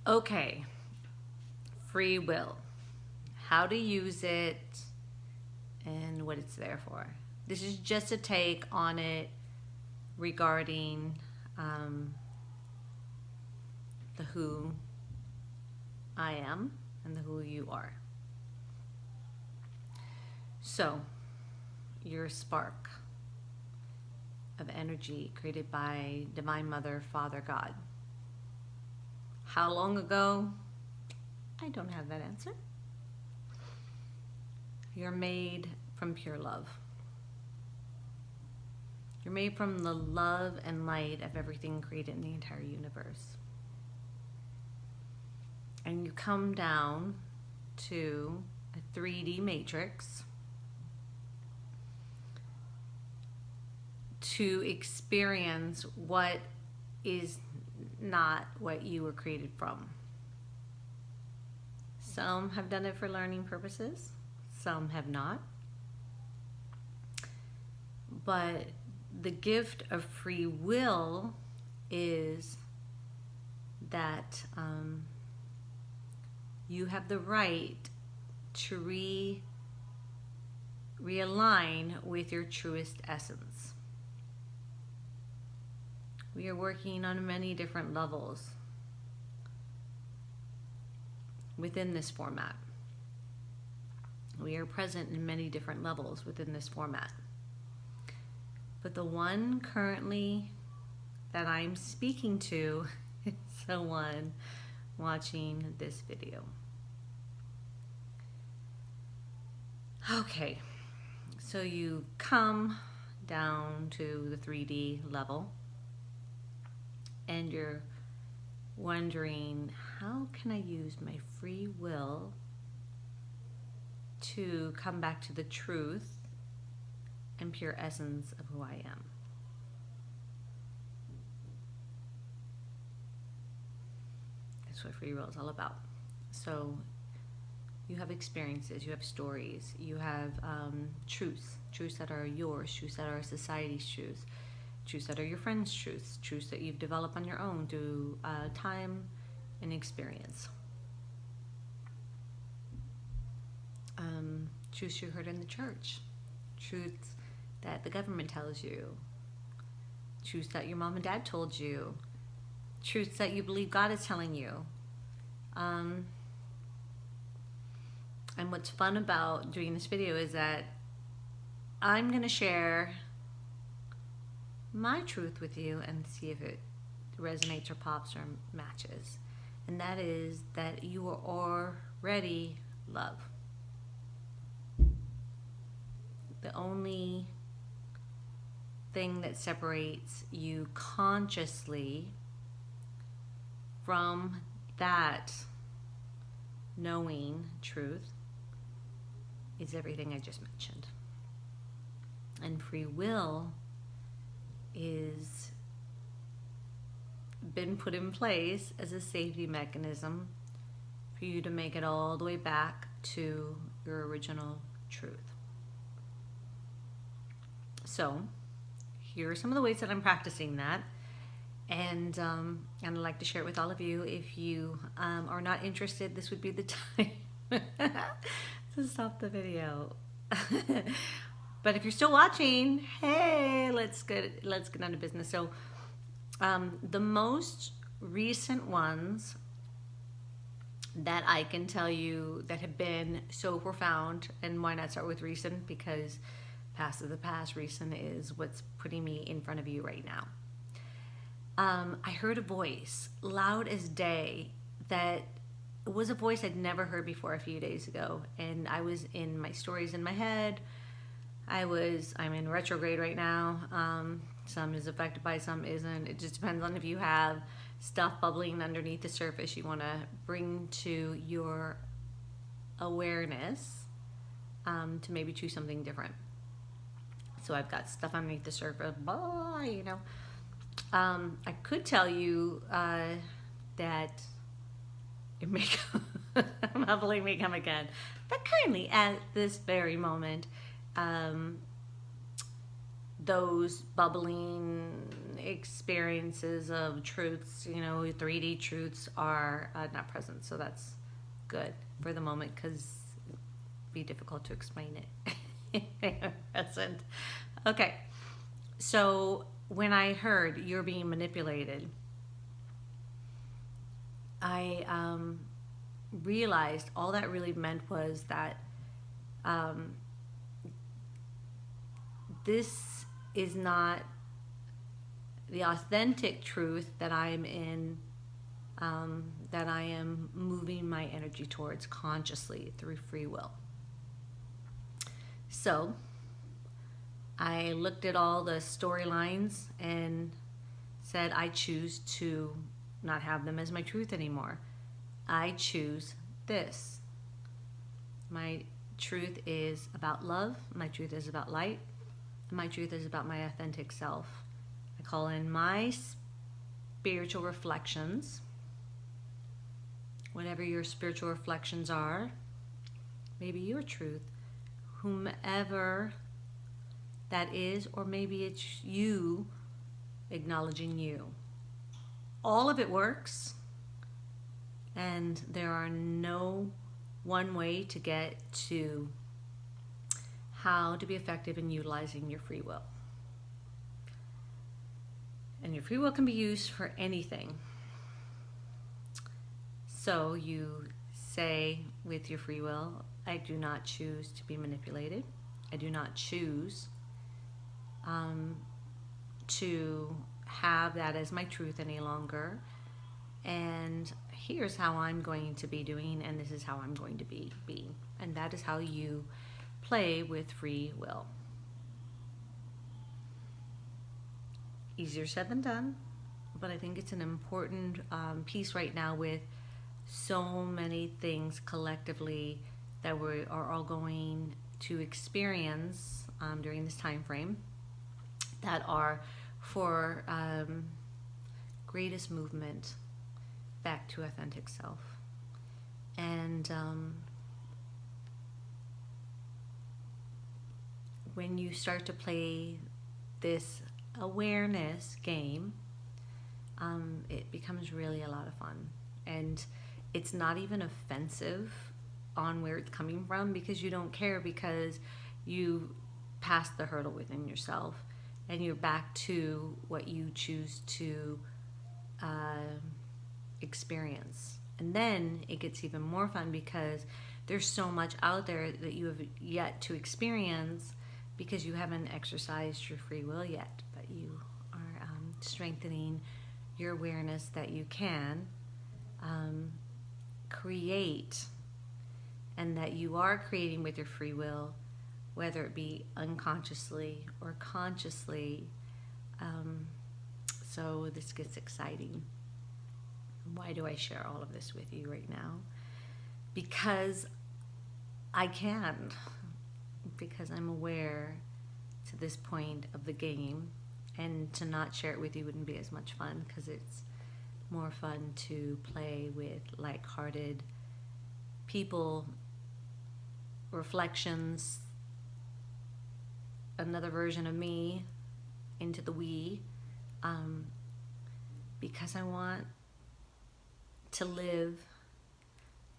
Okay, free will. How to use it and what it's there for. This is just a take on it regarding the who I am and the who you are. So, you're a spark of energy created by Divine Mother, Father God. How long ago? I don't have that answer. You're made from pure love. You're made from the love and light of everything created in the entire universe. And you come down to a 3D matrix to experience what is not what you were created from. Some have done it for learning purposes, some have not. But the gift of free will is that you have the right to realign with your truest essence. We are working on many different levels within this format. We are present in many different levels within this format. But the one currently that I'm speaking to is the one watching this video. Okay, so you come down to the 3D level and you're wondering, how can I use my free will to come back to the truth and pure essence of who I am? That's what free will is all about. So you have experiences, you have stories, you have truths that are yours, truths that are society's truths, truths that are your friends' truths, truths that you've developed on your own through time and experience. Truths you heard in the church, truths that the government tells you, truths that your mom and dad told you, truths that you believe God is telling you. And what's fun about doing this video is that I'm going to share my truth with you and see if it resonates or pops or matches. And that is that you are already love. The only thing that separates you consciously from that knowing truth is everything I just mentioned. And free will is been put in place as a safety mechanism for you to make it all the way back to your original truth. So here are some of the ways that I'm practicing that, and I'd like to share it with all of you. If you are not interested, this would be the time to stop the video. But if you're still watching, hey, let's get down to business. So the most recent ones that I can tell you that have been so profound, and why not start with recent, because past is the past, recent is what's putting me in front of you right now. I heard a voice loud as day that was a voice I'd never heard before a few days ago, and I was in my stories in my head. I'm in retrograde right now. Some is affected by, some isn't. It just depends on if you have stuff bubbling underneath the surface you want to bring to your awareness to maybe choose something different. So I've got stuff underneath the surface, I could tell you that it may bubbling may come again, but currently at this very moment, those bubbling experiences of truths, 3D truths are not present. So that's good for the moment because it'd be difficult to explain it if they are present. Okay. So when I heard you're being manipulated, I realized all that really meant was that um, this is not the authentic truth that I'm in, that I am moving my energy towards consciously through free will. So I looked at all the storylines and said, I choose to not have them as my truth anymore. I choose this. My truth is about love. My truth is about light. My truth is about my authentic self. I call in my spiritual reflections, whatever your spiritual reflections are, maybe your truth, whomever that is, or maybe it's you acknowledging you. All of it works, and there are no one way to get to how to be effective in utilizing your free will. And your free will can be used for anything. So you say with your free will, I do not choose to be manipulated. I do not choose to have that as my truth any longer. And here's how I'm going to be doing, and this is how I'm going to be being. And that is how you play with free will. Easier said than done, but I think it's an important piece right now with so many things collectively that we are all going to experience during this time frame that are for greatest movement back to authentic self. And when you start to play this awareness game, it becomes really a lot of fun. And it's not even offensive on where it's coming from because you don't care, because you passed the hurdle within yourself and you're back to what you choose to experience. And then it gets even more fun because there's so much out there that you have yet to experience because you haven't exercised your free will yet, but you are strengthening your awareness that you can create, and that you are creating with your free will, whether it be unconsciously or consciously. So this gets exciting. Why do I share all of this with you right now? Because I can. Because I'm aware to this point of the game, and to not share it with you wouldn't be as much fun, because it's more fun to play with like-hearted people, reflections, another version of me into the we, because I want to live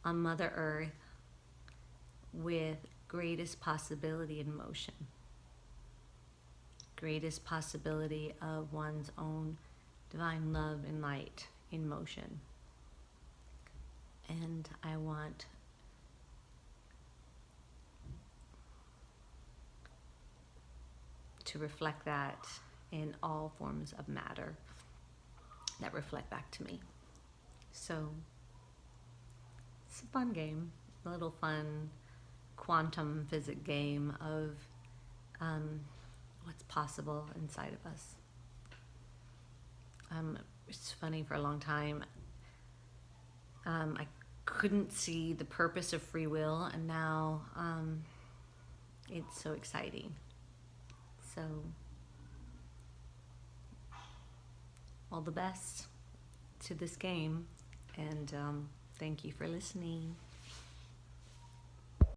on Mother Earth with greatest possibility in motion, greatest possibility of one's own divine love and light in motion. And I want to reflect that in all forms of matter that reflect back to me. So it's a fun game, a little fun quantum physics game of what's possible inside of us. It's funny, for a long time I couldn't see the purpose of free will, and now it's so exciting. So all the best to this game, and thank you for listening.